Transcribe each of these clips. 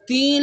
3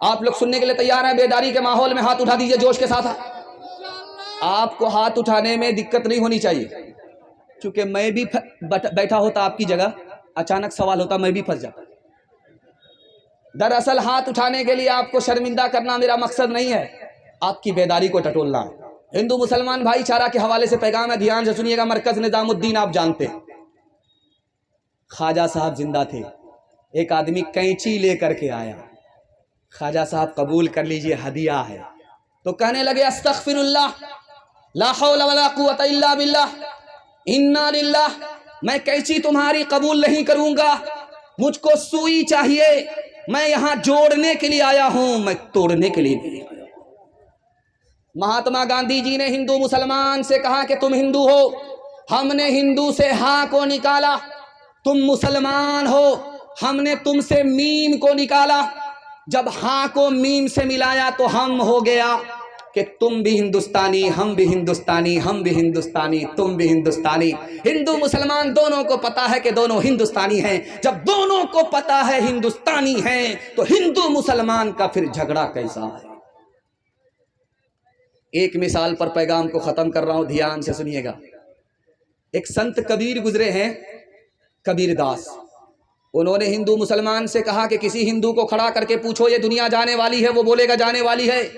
آپ لوگ سننے کے لیے تیار ہیں؟ بیداری کے ماحول میں ہاتھ اٹھا دیجئے جوش کے ساتھ. آپ کو ہاتھ اٹھانے میں دقت نہیں ہونی چاہیے، چونکہ میں بھی بیٹھا ہوتا آپ کی جگہ، اچانک سوال ہوتا میں بھی پھنس جاتا. دراصل ہاتھ اٹھانے کے لیے آپ کو شرمندہ کرنا میرا مقصد نہیں ہے، آپ کی بیداری کو ٹٹولنا ہے. ہندو مسلمان بھائی چارہ کے حوالے سے پیغام ہے، دھیان سے سنیے گا. مرکز نظام الدین آپ جانتے ہیں، خواجہ صاحب زندہ تھے. ایک آدمی کینچی لے کر کے آیا، خواجہ صاحب قبول کر لیجئے ہدیہ ہے. تو کہنے لگے استغفر اللہ، لا حول ولا قوت الا باللہ، انا للہ. میں کینچی تمہاری قبول نہیں کروں گا، مجھ کو سوئی چاہیے. میں یہاں جوڑنے کے لیے آیا ہوں، میں توڑنے کے لیے نہیں آیا. مہاتما گاندھی جی نے ہندو مسلمان سے کہا کہ تم ہندو ہو، ہم نے ہندو سے ہاں کو نکالا. تم مسلمان ہو، ہم نے تم سے میم کو نکالا. جب ہاں کو میم سے ملایا تو ہم ہو گیا کہ تم بھی ہندوستانی، ہم بھی ہندوستانی، ہم بھی ہندوستانی، تم بھی ہندوستانی. ہندو مسلمان دونوں کو پتا ہے کہ دونوں ہندوستانی ہیں. جب دونوں کو پتا ہے ہندوستانی ہیں تو ہندو مسلمان کا پھر جھگڑا کیسا ہے؟ ایک مثال پر پیغام کو ختم کر رہا ہوں، دھیان سے سنیے گا. ایک سنت کبیر گزرے ہیں، کبیر داس. انہوں نے ہندو مسلمان سے کہا کہ کسی ہندو کو کھڑا کر کے پوچھو یہ دنیا جانے والی ہے، وہ بولے گا جانے والی ہے.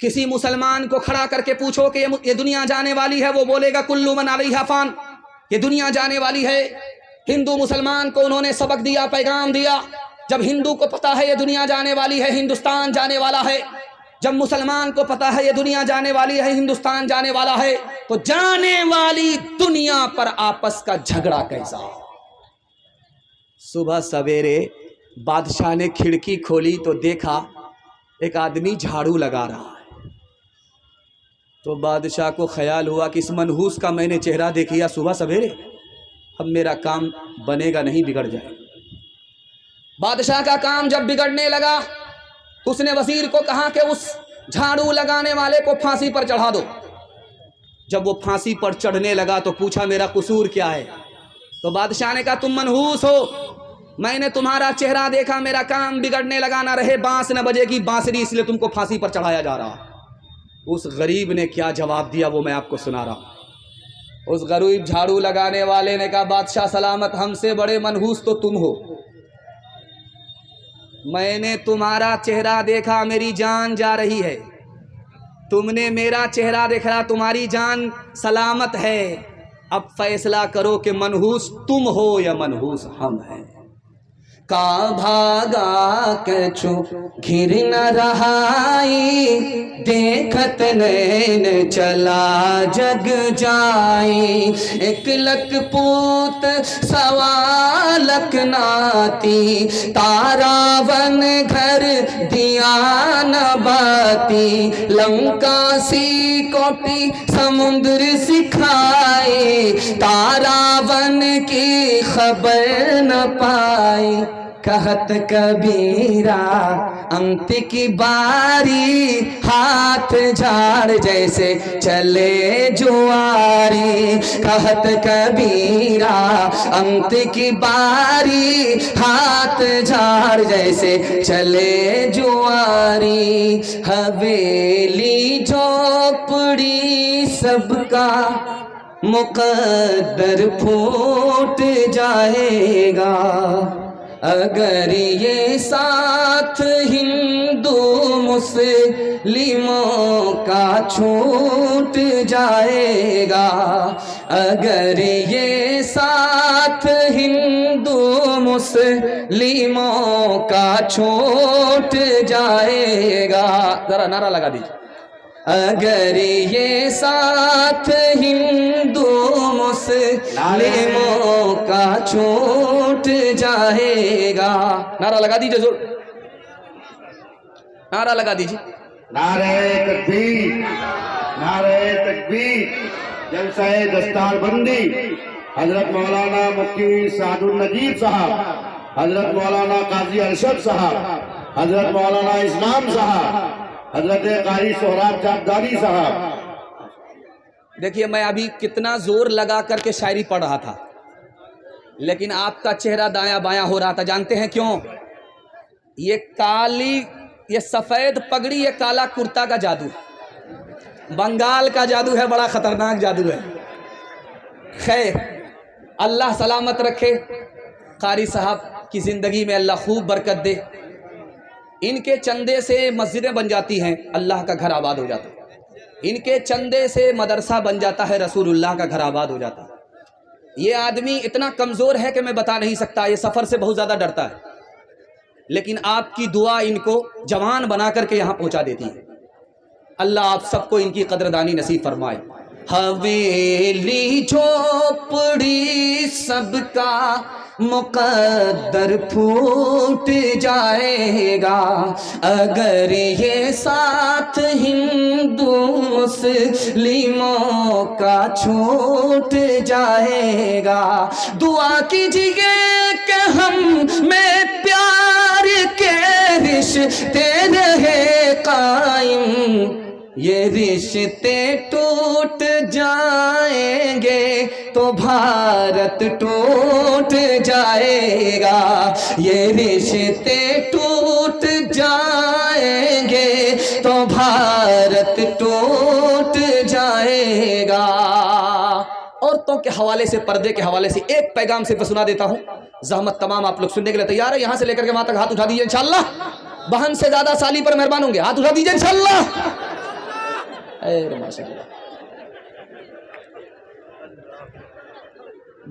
کسی مسلمان کو کھڑا کر کے پوچھو کہ یہ دنیا جانے والی ہے، وہ بولے گا کل من علیہا فان، یہ دنیا جانے والی ہے. ہندو مسلمان کو انہوں نے سبق دیا، پیغام دیا. جب ہندو کو پتا ہے یہ دنیا جانے والی ہے، ہندوستان جانے والا ہے. جب مسلمان کو پتا ہے یہ دنیا جانے والی ہے، ہندوستان جانے والا ہے، تو جانے والی دنیا پر آپس کا جھگڑا کیسا؟ صبح سویرے بادشاہ نے کھڑکی کھولی تو دیکھا ایک آدمی جھاڑو لگا رہا ہے. تو بادشاہ کو خیال ہوا کہ اس منحوس کا میں نے چہرہ دیکھیا صبح سویرے، اب میرا کام بنے گا نہیں، بگڑ جائے. بادشاہ کا کام جب بگڑنے لگا تو اس نے وزیر کو کہا کہ اس جھاڑو لگانے والے کو پھانسی پر چڑھا دو. جب وہ پھانسی پر چڑھنے لگا تو پوچھا میرا قصور کیا ہے؟ تو بادشاہ نے کہا تم منحوس ہو، میں نے تمہارا چہرہ دیکھا، میرا کام بگڑنے لگا، نہ رہے بانس نہ بجے گی بانسری، اس لیے تم کو پھانسی پر چڑھایا جا رہا. اس غریب نے کیا جواب دیا وہ میں آپ کو سنا رہا ہوں. اس غریب جھاڑو لگانے والے نے کہا بادشاہ سلامت، ہم سے بڑے منحوس تو تم ہو. میں نے تمہارا چہرہ دیکھا، میری جان جا رہی ہے. تم نے میرا چہرہ دیکھا، تمہاری جان سلامت ہے. اب فیصلہ کرو کہ منحوس تم ہو یا منحوس ہم ہیں. کا بھاگا کچھو گھر نہ رہائی، دیکھت نین چلا جگ جائی. ایک لک پوت سوا لک ناتی، تارا ون گھر دیا نہ باتی. لنکا سی کوٹی سمندر سکھائی، تارا ون کی خبر نہ پائی. کہت کبیرا انت کی باری، ہاتھ جھاڑ جیسے چلے جواری. کہت کبیرا انت کی باری، ہاتھ جھاڑ جیسے چلے جواری. حویلی جھوپڑی سب کا مقدر پھوٹ جائے گا، اگر یہ ساتھ ہندو مسلموں کا چھوٹ جائے گا. اگر یہ ساتھ ہندو مسلموں کا چھوٹ جائے گا. ذرا نعرہ لگا دیجیے. اگر یہ ساتھ ہندو مسلموں کا چھوٹ جائے گا. نعرہ لگا دیجیے، زور نعرہ لگا دیجیے. نعرہ تکبیر، نعرہ تکبیر. جلسہ دستار بندی حضرت مولانا مفتی سعد النجیب صاحب، حضرت مولانا قاضی ارشد صاحب، حضرت مولانا اسلام صاحب، حضرت قاری سہراب چاپداری صاحب. دیکھیے میں ابھی کتنا زور لگا کر کے شاعری پڑھ رہا تھا، لیکن آپ کا چہرہ دایاں بایاں ہو رہا تھا. جانتے ہیں کیوں؟ یہ کالی یہ سفید پگڑی، یہ کالا کرتا کا جادو، بنگال کا جادو ہے، بڑا خطرناک جادو ہے۔ خیر اللہ سلامت رکھے، قاری صاحب کی زندگی میں اللہ خوب برکت دے۔ ان کے چندے سے مسجدیں بن جاتی ہیں، اللہ کا گھر آباد ہو جاتا ہے۔ ان کے چندے سے مدرسہ بن جاتا ہے، رسول اللہ کا گھر آباد ہو جاتا ہے۔ یہ آدمی اتنا کمزور ہے کہ میں بتا نہیں سکتا، یہ سفر سے بہت زیادہ ڈرتا ہے، لیکن آپ کی دعا ان کو جوان بنا کر کے یہاں پہنچا دیتی ہے۔ اللہ آپ سب کو ان کی قدردانی نصیب فرمائے۔ حویلی جھوپڑی سب کا مقدر پھوٹ جائے گا، اگر یہ ساتھ ہندو مسلموں کا چھوٹ جائے گا۔ دعا کیجیے کہ ہم میں پیار کے رشتے رہے قائم، یہ رشتے ٹوٹ جائیں گے تو بھارت ٹوٹ جائے گا، یہ رشتے ٹوٹ جائیں گے تو بھارت ٹوٹ جائے گا۔ عورتوں کے حوالے سے، پردے کے حوالے سے ایک پیغام صرف سنا دیتا ہوں، زحمت تمام آپ لوگ سننے کے لیے تیار ہے؟ یہاں سے لے کر کے وہاں تک ہاتھ اٹھا دیجیے انشاءاللہ۔ بہن سے زیادہ سالی پر مہربان ہوں گے، ہاتھ اٹھا دیجیے انشاءاللہ۔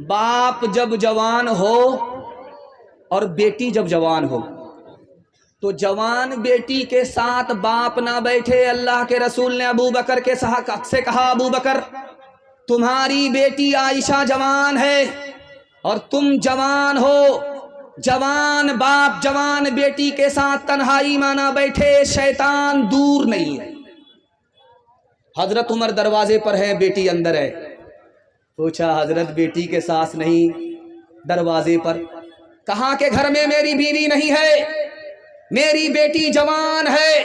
باپ جب جوان ہو اور بیٹی جب جوان ہو تو جوان بیٹی کے ساتھ باپ نہ بیٹھے۔ اللہ کے رسول نے ابو بکر کے سے کہا، ابو بکر تمہاری بیٹی عائشہ جوان ہے اور تم جوان ہو، جوان باپ جوان بیٹی کے ساتھ تنہائی میں نہ بیٹھے، شیطان دور نہیں ہے۔ حضرت عمر دروازے پر ہے، بیٹی اندر ہے۔ پوچھا حضرت بیٹی کے ساس نہیں دروازے پر؟ کہا کہ گھر میں میری بیوی نہیں ہے، میری بیٹی جوان ہے،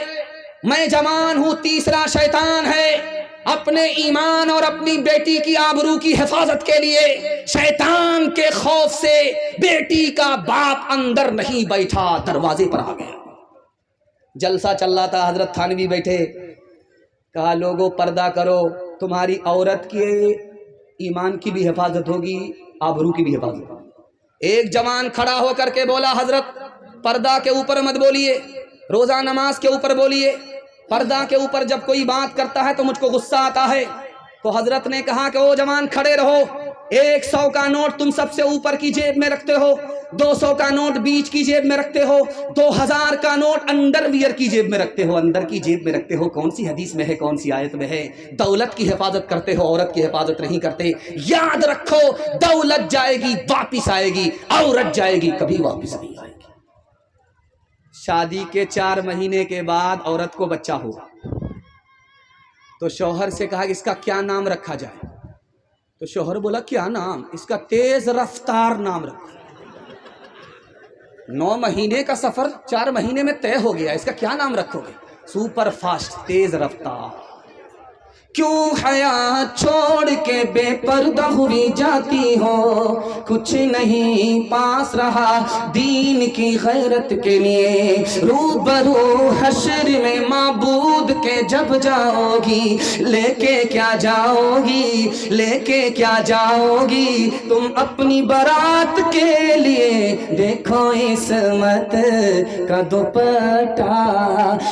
میں جوان ہوں، تیسرا شیطان ہے۔ اپنے ایمان اور اپنی بیٹی کی آبرو کی حفاظت کے لیے شیطان کے خوف سے بیٹی کا باپ اندر نہیں بیٹھا، دروازے پر آ گیا۔ جلسہ چل رہا تھا، حضرت تھانوی بیٹھے، کہا لوگوں پردہ کرو، تمہاری عورت کے ایمان کی بھی حفاظت ہوگی، آبرو کی بھی حفاظت ہوگی۔ ایک جوان کھڑا ہو کر کے بولا، حضرت پردہ کے اوپر مت بولیے، روزہ نماز کے اوپر بولیے، پردہ کے اوپر جب کوئی بات کرتا ہے تو مجھ کو غصہ آتا ہے۔ تو حضرت نے کہا کہ او جوان کھڑے رہو، 100 کا نوٹ تم سب سے اوپر کی جیب میں رکھتے ہو، 200 کا نوٹ بیچ کی جیب میں رکھتے ہو، 2000 کا نوٹ انڈر ویئر کی جیب میں رکھتے ہو، اندر کی جیب میں رکھتے ہو۔ کون سی حدیث میں ہے، کون سی آیت میں ہے؟ دولت کی حفاظت کرتے ہو، عورت کی حفاظت نہیں کرتے۔ یاد رکھو، دولت جائے گی واپس آئے گی، عورت جائے گی کبھی واپس نہیں آئے گی۔ شادی کے 4 مہینے کے بعد عورت کو بچہ ہوا تو شوہر سے کہا کہ اس کا کیا نام رکھا جائے؟ تو شوہر بولا کیا نام؟ اس کا تیز رفتار نام رکھو۔ 9 مہینے کا سفر 4 مہینے میں طے ہو گیا، اس کا کیا نام رکھو گے؟ سپر فاسٹ، تیز رفتار۔ کیوں حیا چھوڑ کے بے پردہ ہوئی جاتی ہو، کچھ نہیں پاس رہا دین کی غیرت کے لیے، روبرو حشر میں معبود کے جب جاؤ گی، لے کے کیا جاؤ گی، لے کے کیا جاؤ گی تم اپنی برات کے لیے؟ دیکھو عصمت کا دوپٹہ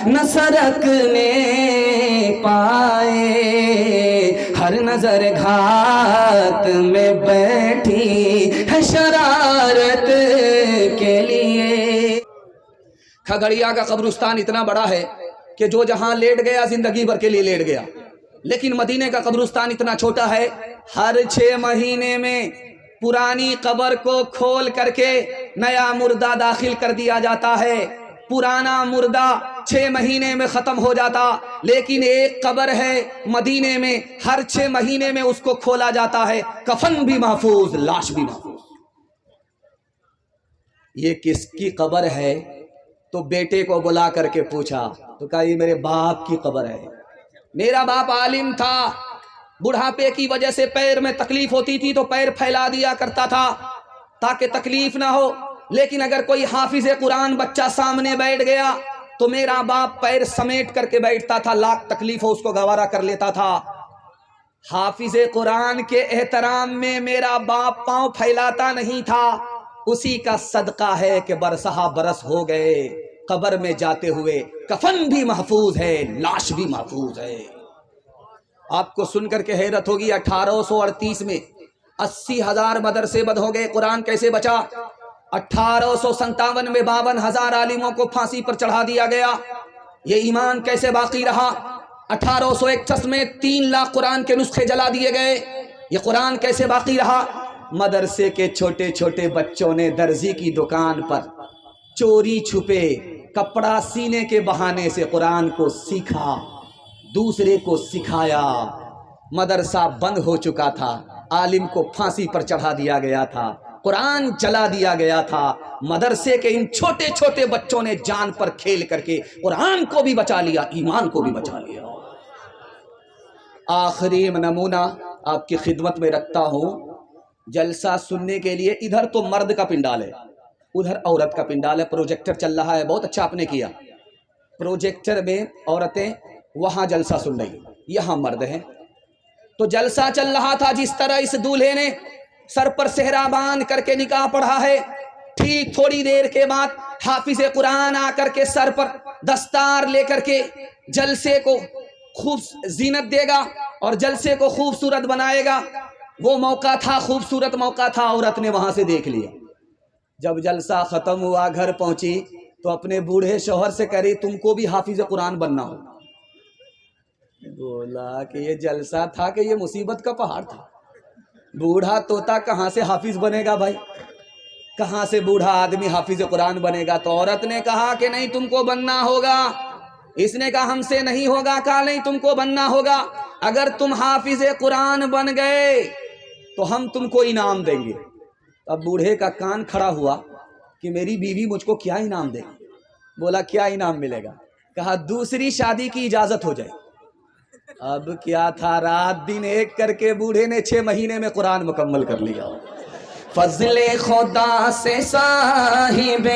نہ سرکنے پائے، ہر نظر گھات میں بیٹھی ہے شرارت کے لیے۔ کھگڑیا کا قبرستان اتنا بڑا ہے کہ جو جہاں لیٹ گیا زندگی بھر کے لیے لیٹ گیا، لیکن مدینے کا قبرستان اتنا چھوٹا ہے، ہر 6 مہینے میں پرانی قبر کو کھول کر کے نیا مردہ داخل کر دیا جاتا ہے۔ پرانا مردہ 6 مہینے میں ختم ہو جاتا، لیکن ایک قبر ہے مدینے میں، ہر 6 مہینے میں اس کو کھولا جاتا ہے، کفن بھی محفوظ، لاش بھی محفوظ۔ یہ کس کی قبر ہے؟ تو بیٹے کو بلا کر کے پوچھا تو کہا یہ میرے باپ کی قبر ہے، میرا باپ عالم تھا، بڑھاپے کی وجہ سے پیر میں تکلیف ہوتی تھی تو پیر پھیلا دیا کرتا تھا تاکہ تکلیف نہ ہو، لیکن اگر کوئی حافظ قرآن بچہ سامنے بیٹھ گیا تو میرا باپ پیر سمیٹ کر کے بیٹھتا تھا، لاکھ تکلیف ہو اس کو گوارا کر لیتا تھا۔ حافظ قرآن کے احترام میں میرا باپ پاؤں پھیلاتا نہیں تھا، اسی کا صدقہ ہے کہ برسہ برس ہو گئے، قبر میں جاتے ہوئے کفن بھی محفوظ ہے، لاش بھی محفوظ ہے۔ آپ کو سن کر کے حیرت ہوگی 1838 میں 80,000 مدرسے بند ہو گئے، قرآن کیسے بچا؟ 1857 میں 52,000 عالموں کو پھانسی پر چڑھا دیا گیا، یہ ایمان کیسے باقی رہا؟ 1861 میں 3 لاکھ قرآن کے نسخے جلا دیے گئے، یہ قرآن کیسے باقی رہا؟ مدرسے کے چھوٹے چھوٹے بچوں نے درزی کی دکان پر چوری چھپے کپڑا سینے کے بہانے سے قرآن کو سیکھا، دوسرے کو سکھایا۔ مدرسہ بند ہو چکا تھا، عالم کو پھانسی پر چڑھا دیا گیا تھا، قرآن جلا دیا گیا تھا، مدرسے کے ان چھوٹے چھوٹے بچوں نے جان پر کھیل کر کے قرآن کو بھی بچا لیا، ایمان کو بھی بچا لیا۔ آخری نمونہ آپ کی خدمت میں رکھتا ہوں، جلسہ سننے کے لیے ادھر تو مرد کا پنڈال ہے، ادھر عورت کا پنڈال ہے، پروجیکٹر چل رہا ہے، بہت اچھا آپ نے کیا، پروجیکٹر میں عورتیں وہاں جلسہ سن رہی، یہاں مرد ہیں۔ تو جلسہ چل رہا تھا، جس طرح اس دولہے نے سر پر صحرا باندھ کر کے نکاح پڑھا ہے، ٹھیک تھوڑی دیر کے بعد حافظ قرآن آ کر کے سر پر دستار لے کر کے جلسے کو خوب زینت دے گا اور جلسے کو خوبصورت بنائے گا۔ وہ موقع تھا، خوبصورت موقع تھا، عورت نے وہاں سے دیکھ لیا۔ جب جلسہ ختم ہوا، گھر پہنچی تو اپنے بوڑھے شوہر سے کہہ رہی تم کو بھی حافظ قرآن بننا ہو۔ بولا کہ یہ جلسہ تھا کہ یہ مصیبت کا پہاڑ تھا؟ بوڑھا طوطا کہاں سے حافظ بنے گا بھائی؟ کہاں سے بوڑھا آدمی حافظ قرآن بنے گا؟ تو عورت نے کہا کہ نہیں تم کو بننا ہوگا۔ اس نے کہا ہم سے نہیں ہوگا، کہا نہیں تم کو بننا ہوگا، اگر تم حافظ قرآن بن گئے تو ہم تم کو انعام دیں گے۔ اب بوڑھے کا کان کھڑا ہوا کہ میری بیوی مجھ کو کیا انعام دے گی؟ بولا کیا انعام ملے گا؟ کہا دوسری شادی کی اجازت ہو جائے۔ اب کیا تھا، رات دن ایک کر کے بوڑھے نے 6 مہینے میں قرآن مکمل کر لیا۔ فضل خدا سے صاحب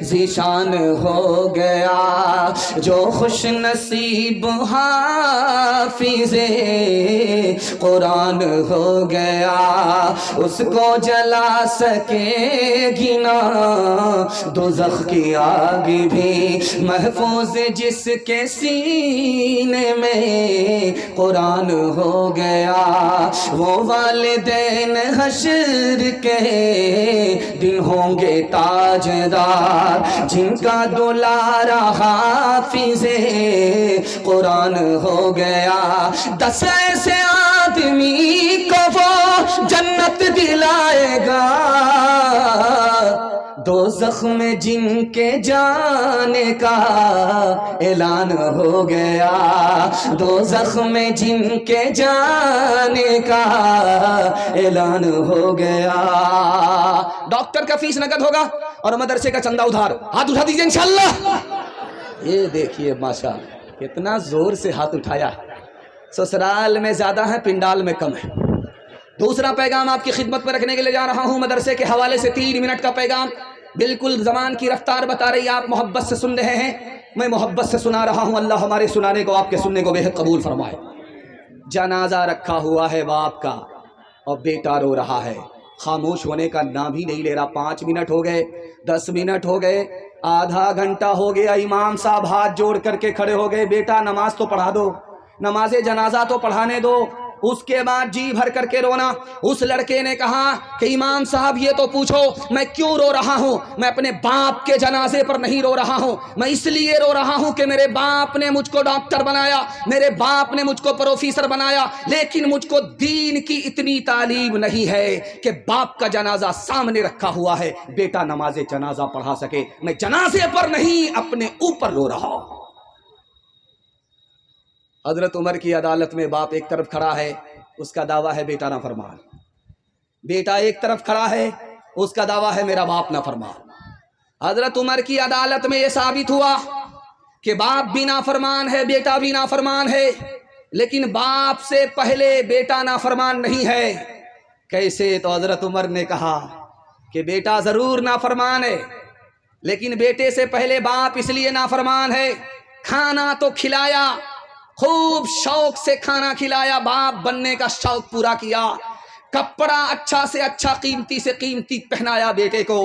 ذیشان ہو گیا، جو خوش نصیب حافظ قرآن ہو گیا، اس کو جلا سکے گی نہ دوزخ کی آگ بھی، محفوظ جس کے سینے میں قرآن ہو گیا، وہ والدین حشر کے دن ہوں گے تاجدار، جن کا دلارا حافظ قرآن ہو گیا۔ 10 ایسے آدمی کو وہ جنت دلائے گا، دوزخ میں جن کے جانے کا اعلان ہو گیا، دوزخ میں جن کے جانے کا اعلان ہو گیا۔ ڈاکٹر کا فیس نقد ہوگا اور مدرسے کا چندہ ادھار، ہاتھ اٹھا دیجئے انشاءاللہ۔ یہ دیکھیے ماشاءاللہ کتنا زور سے ہاتھ اٹھایا ہے۔ سسرال میں زیادہ ہے، پنڈال میں کم ہے۔ دوسرا پیغام آپ کی خدمت میں رکھنے کے لیے جا رہا ہوں، مدرسے کے حوالے سے 3 منٹ کا پیغام، بالکل زمان کی رفتار بتا رہی ہے، آپ محبت سے سن رہے ہیں، میں محبت سے سنا رہا ہوں، اللہ ہمارے سنانے کو آپ کے سننے کو بے حد قبول فرمائے۔ جنازہ رکھا ہوا ہے باپ کا اور بیٹا رو رہا ہے، خاموش ہونے کا نام ہی نہیں لے رہا۔ 5 منٹ ہو گئے، 10 منٹ ہو گئے، آدھا گھنٹہ ہو گیا، امام صاحب ہاتھ جوڑ کر کے کھڑے ہو گئے، بیٹا نماز تو پڑھا دو، نماز جنازہ تو پڑھانے دو۔ اس کے بعد جی بھر کر کے رونا۔ اس لڑکے نے کہا کہ امام صاحب یہ تو پوچھو میں کیوں رو رہا ہوں؟ میں اپنے باپ کے جنازے پر نہیں رو رہا ہوں، میں اس لیے رو رہا ہوں کہ میرے باپ نے مجھ کو ڈاکٹر بنایا، میرے باپ نے مجھ کو پروفیسر بنایا، لیکن مجھ کو دین کی اتنی تعلیم نہیں ہے کہ باپ کا جنازہ سامنے رکھا ہوا ہے بیٹا نماز جنازہ پڑھا سکے۔ میں جنازے پر نہیں اپنے اوپر رو رہا ہوں۔ حضرت عمر کی عدالت میں باپ ایک طرف کھڑا ہے، اس کا دعویٰ ہے بیٹا نافرمان، بیٹا ایک طرف کھڑا ہے، اس کا دعویٰ ہے میرا باپ نافرمان۔ حضرت عمر کی عدالت میں یہ ثابت ہوا کہ باپ بھی نافرمان ہے، بیٹا بھی نافرمان ہے، لیکن باپ سے پہلے بیٹا نافرمان نہیں ہے۔ کیسے؟ تو حضرت عمر نے کہا کہ بیٹا ضرور نافرمان ہے، لیکن بیٹے سے پہلے باپ اس لیے نافرمان ہے، کھانا تو کھلایا، خوب شوق سے کھانا کھلایا، باپ بننے کا شوق پورا کیا، کپڑا اچھا سے اچھا قیمتی سے قیمتی پہنایا بیٹے کو،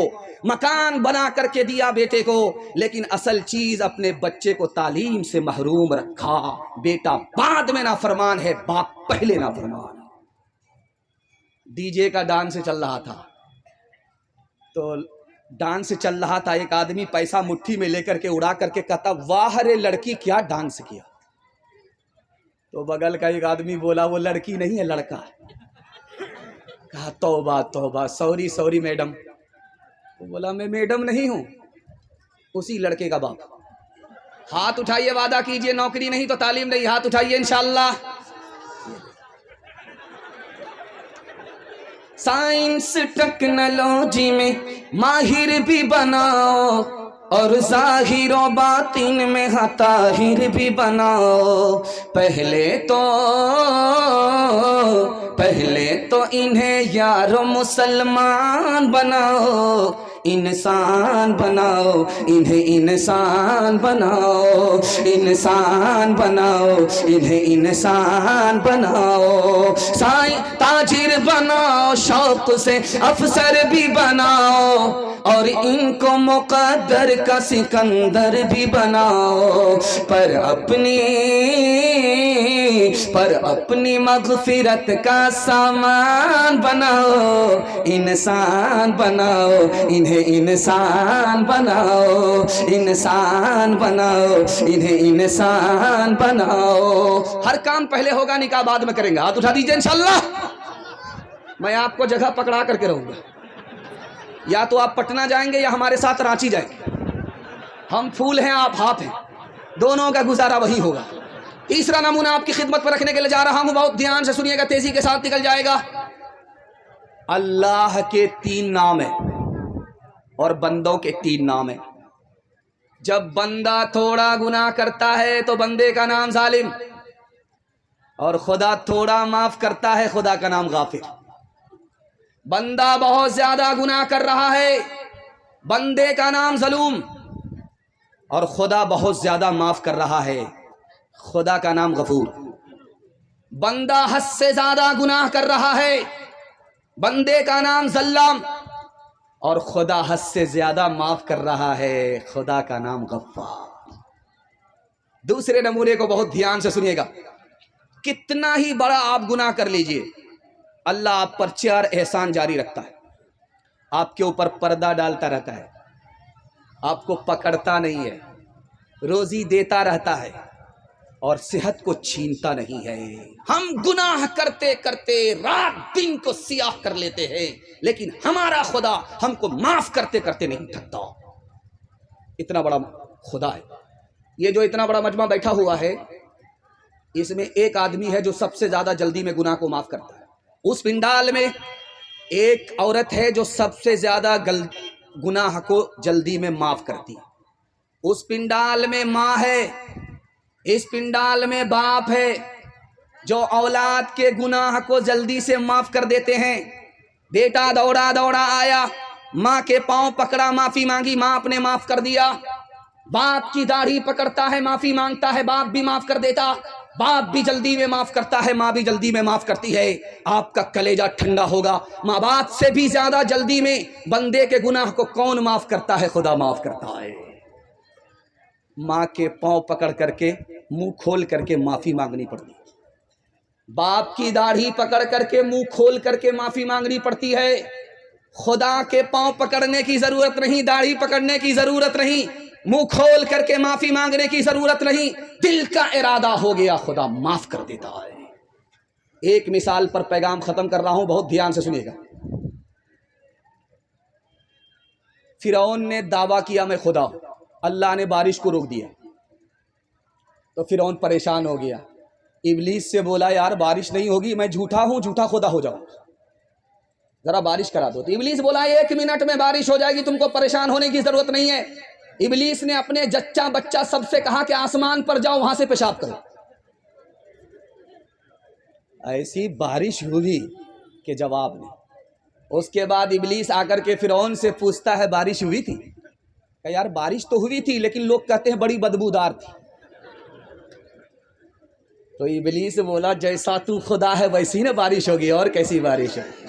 مکان بنا کر کے دیا بیٹے کو، لیکن اصل چیز اپنے بچے کو تعلیم سے محروم رکھا۔ بیٹا بعد میں نافرمان ہے، باپ پہلے نافرمان ہے۔ ڈی جے کا ڈانس چل رہا تھا، تو ڈانس چل رہا تھا، ایک آدمی پیسہ مٹھی میں لے کر کے اڑا کر کے کہتا واہ رے لڑکی کیا ڈانس کیا، تو بغل کا ایک آدمی بولا وہ لڑکی نہیں ہے لڑکا ہے۔ کہا توبہ توبہ، سوری سوری میڈم۔ وہ بولا میں میڈم نہیں ہوں، اسی لڑکے کا باپ۔ ہاتھ اٹھائیے، وعدہ کیجئے، نوکری نہیں تو تعلیم نہیں، ہاتھ اٹھائیے انشاءاللہ۔ سائنس ٹیکنالوجی میں ماہر بھی بناؤ، اور ظاہر و باطن میں طاہر بھی بناؤ، پہلے تو انہیں یارو مسلمان بناؤ، انسان بناؤ، انہیں انسان بناؤ، انسان بناؤ، انہیں انسان بناؤ، تاجر بناؤ، شوق سے افسر بھی بناؤ، اور ان کو مقدر کا سکندر بھی بناؤ، پر اپنی مغفرت کا سامان بناؤ، انسان بناؤ، انہیں انسان بناؤ، انسان بناؤ، انہیں انسان بناؤ۔ ہر کام پہلے ہوگا، نکاح بعد میں کریں گے، ہاتھ اٹھا دیجئے انشاءاللہ۔ میں آپ کو جگہ پکڑا کر کے رہوں گا، یا تو آپ پٹنہ جائیں گے یا ہمارے ساتھ رانچی جائیں گے، ہم پھول ہیں آپ ہاتھ ہیں، دونوں کا گزارا وہی ہوگا۔ تیسرا نمونہ آپ کی خدمت پر رکھنے کے لیے جا رہا ہوں، بہت دھیان سے سنیے گا، تیزی کے ساتھ نکل جائے گا۔ اللہ کے 3 نام ہیں اور بندوں کے 3 نام ہیں۔ جب بندہ تھوڑا گناہ کرتا ہے تو بندے کا نام ظالم، اور خدا تھوڑا معاف کرتا ہے، خدا کا نام غافر۔ بندہ بہت زیادہ گناہ کر رہا ہے، بندے کا نام ظلوم، اور خدا بہت زیادہ معاف کر رہا ہے، خدا کا نام غفور۔ بندہ حد سے زیادہ گناہ کر رہا ہے، بندے کا نام ظلام، اور خدا حد سے زیادہ معاف کر رہا ہے، خدا کا نام غفار۔ دوسرے نمونے کو بہت دھیان سے سنیے گا، کتنا ہی بڑا آپ گناہ کر لیجئے، اللہ آپ پر 4 احسان جاری رکھتا ہے۔ آپ کے اوپر پردہ ڈالتا رہتا ہے، آپ کو پکڑتا نہیں ہے، روزی دیتا رہتا ہے، اور صحت کو چھینتا نہیں ہے۔ ہم گناہ کرتے کرتے رات دن کو سیاہ کر لیتے ہیں، لیکن ہمارا خدا ہم کو معاف کرتے کرتے نہیں تھکتا۔ اتنا بڑا خدا ہے۔ یہ جو اتنا بڑا مجمع بیٹھا ہوا ہے، اس میں ایک آدمی ہے جو سب سے زیادہ جلدی میں گناہ کو معاف کرتا ہے۔ اس پنڈال میں ایک عورت ہے جو سب سے زیادہ گناہ کو جلدی میں معاف کرتی ہے۔ اس پنڈال میں ماں ہے، اس پنڈال میں باپ ہے، جو اولاد کے گناہ کو جلدی سے معاف کر دیتے ہیں۔ بیٹا دوڑا دوڑا آیا، ماں کے پاؤں پکڑا، معافی مانگی، ماں نے معاف کر دیا۔ باپ کی داڑھی پکڑتا ہے، معافی مانگتا ہے، باپ بھی معاف کر دیتا۔ باپ بھی جلدی میں معاف کرتا ہے، ماں بھی جلدی میں معاف کرتی ہے۔ آپ کا کلیجہ ٹھنڈا ہوگا۔ ماں باپ سے بھی زیادہ جلدی میں بندے کے گناہ کو کون معاف کرتا ہے؟ خدا معاف کرتا ہے۔ ماں کے پاؤں پکڑ کر کے منہ کھول کر کے معافی مانگنی پڑتی ہے، باپ کی داڑھی پکڑ کر کے منہ کھول کر کے معافی مانگنی پڑتی ہے۔ خدا کے پاؤں پکڑنے کی ضرورت نہیں، داڑھی پکڑنے کی ضرورت نہیں، منہ کھول کر کے معافی مانگنے کی ضرورت نہیں، دل کا ارادہ ہو گیا خدا معاف کر دیتا ہے۔ ایک مثال پر پیغام ختم کر رہا ہوں، بہت دھیان سے سنیے گا۔ فرعون نے دعویٰ کیا میں خدا ہوں، اللہ نے بارش کو روک دیا تو فرعون پریشان ہو گیا، ابلیس سے بولا یار بارش نہیں ہوگی، میں جھوٹا ہوں، جھوٹا خدا ہو جاؤں، ذرا بارش کرا دو۔ تو ابلیس بولا 1 منٹ میں بارش ہو جائے گی، تم کو پریشان ہونے کی ضرورت نہیں ہے۔ ابلیس نے اپنے جچہ بچہ سب سے کہا کہ آسمان پر جاؤ، وہاں سے پیشاب کرو۔ ایسی بارش ہوئی کہ جواب نہیں۔ اس کے بعد ابلیس آ کر کے فرعون سے پوچھتا ہے بارش ہوئی تھی؟ کہ یار بارش تو ہوئی تھی لیکن لوگ کہتے ہیں بڑی بدبودار تھی. تو ابلیس بولا جیسا تو خدا ہے ویسی نا بارش ہوگی، اور کیسی بارش ہوگی.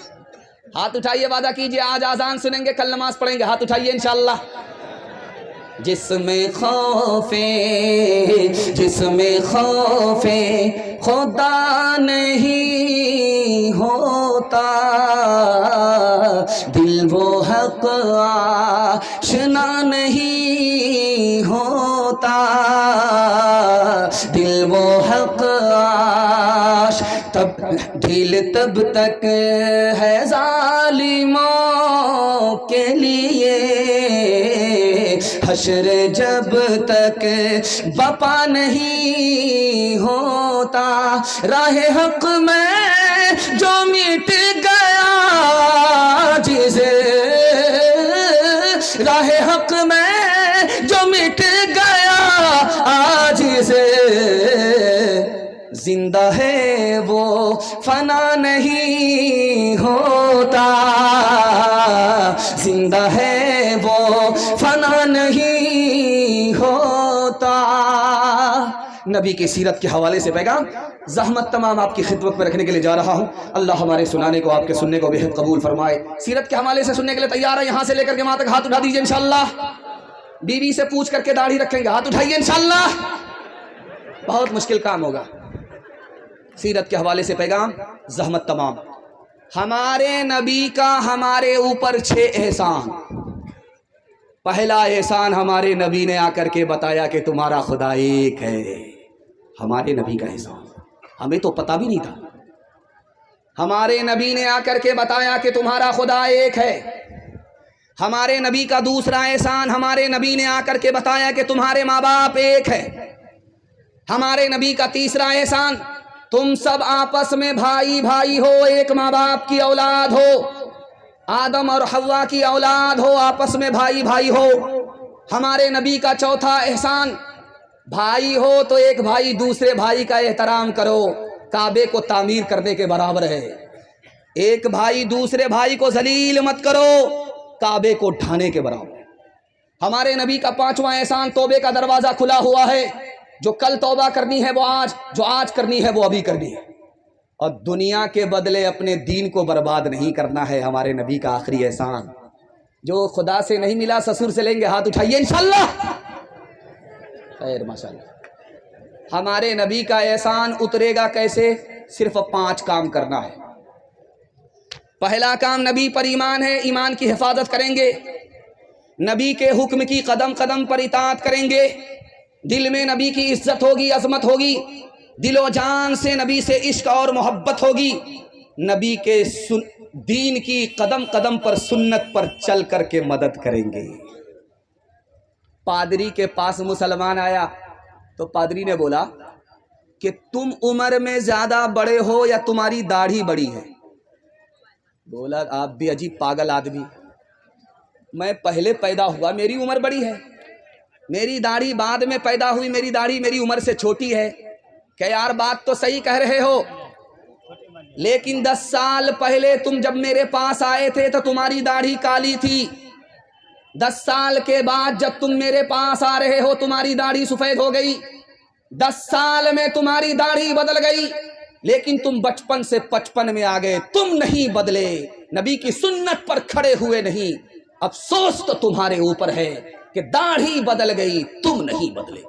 ہاتھ اٹھائیے، وعدہ کیجئے آج آذان سنیں گے، کل نماز پڑھیں گے. ہاتھ اٹھائیے انشاءاللہ. جس میں خوف خدا نہیں ہوتا، دل وہ حق آشنا نہیں ہوتا، دل وہ حق تب دل تب تک ہے ظالموں کے لیے، حشر جب تک بپا نہیں ہوتا. راہ حق میں جو مٹ گیا جسے، راہ حق میں جو مٹ گیا آج سے، زندہ ہے وہ فنا نہیں ہوتا، زندہ ہے وہ فنا نہیں ہوتا. نبی کی سیرت کے حوالے سے پیغام زحمت تمام آپ کی خدمت میں رکھنے کے لیے جا رہا ہوں. اللہ ہمارے سنانے کو، آپ کے سننے کو بہت قبول فرمائے. سیرت کے حوالے سے سننے کے لیے تیار ہے؟ یہاں سے لے کر کے وہاں تک ہاتھ اٹھا دیجئے انشاءاللہ. بیوی سے پوچھ کر کے داڑھی رکھیں گے، ہاتھ اٹھائیے انشاءاللہ. بہت مشکل کام ہوگا. سیرت کے حوالے سے پیغام زحمت تمام. ہمارے نبی کا ہمارے اوپر 6 احسان. پہلا احسان ہمارے نبی نے آ کر کے بتایا کہ تمہارا خدا ایک ہے. ہمارے نبی کا احسان ہمیں تو پتہ بھی نہیں تھا. ہمارے نبی نے آ کر کے بتایا کہ تمہارا خدا ایک ہے. ہمارے نبی کا دوسرا احسان، ہمارے نبی نے آ کر کے بتایا کہ تمہارے ماں باپ ایک ہے. ہمارے نبی کا تیسرا احسان، تم سب آپس میں بھائی بھائی ہو، ایک ماں باپ کی اولاد ہو، آدم اور حوا کی اولاد ہو، آپس میں بھائی بھائی ہو. ہمارے نبی کا چوتھا احسان، بھائی ہو تو ایک بھائی دوسرے بھائی کا احترام کرو، کعبے کو تعمیر کرنے کے برابر ہے. ایک بھائی دوسرے بھائی کو ذلیل مت کرو، کعبے کو ڈھانے کے برابر. ہمارے نبی کا پانچواں احسان، توبے کا دروازہ کھلا ہوا ہے. جو کل توبہ کرنی ہے وہ آج، جو آج کرنی ہے وہ ابھی کرنی ہے. اور دنیا کے بدلے اپنے دین کو برباد نہیں کرنا ہے. ہمارے نبی کا آخری احسان. جو خدا سے نہیں ملا سسر سے لیں گے، ہاتھ اٹھائیے انشاءاللہ. خیر ماشاءاللہ. ہمارے نبی کا احسان اترے گا کیسے؟ صرف 5 کام کرنا ہے. پہلا کام، نبی پر ایمان ہے، ایمان کی حفاظت کریں گے. نبی کے حکم کی قدم قدم پر اطاعت کریں گے. دل میں نبی کی عزت ہوگی، عظمت ہوگی. دل و جان سے نبی سے عشق اور محبت ہوگی. نبی کے دین کی قدم قدم پر، سنت پر چل کر کے مدد کریں گے. پادری کے پاس مسلمان آیا تو پادری نے بولا کہ تم عمر میں زیادہ بڑے ہو یا تمہاری داڑھی بڑی ہے؟ بولا آپ بھی عجیب پاگل آدمی، میں پہلے پیدا ہوا میری عمر بڑی ہے، میری داڑھی بعد میں پیدا ہوئی، میری داڑھی میری عمر سے چھوٹی ہے. کہ یار بات تو صحیح کہہ رہے ہو، لیکن 10 سال پہلے تم جب میرے پاس آئے تھے تو تمہاری داڑھی کالی تھی. 10 سال کے بعد جب تم میرے پاس آ رہے ہو تمہاری داڑھی سفید ہو گئی. 10 سال میں تمہاری داڑھی بدل گئی، لیکن تم بچپن سے 55 میں آ گئے، تم نہیں بدلے، نبی کی سنت پر کھڑے ہوئے نہیں. افسوس تو تمہارے اوپر ہے کہ داڑھی بدل گئی، تم نہیں بدلے.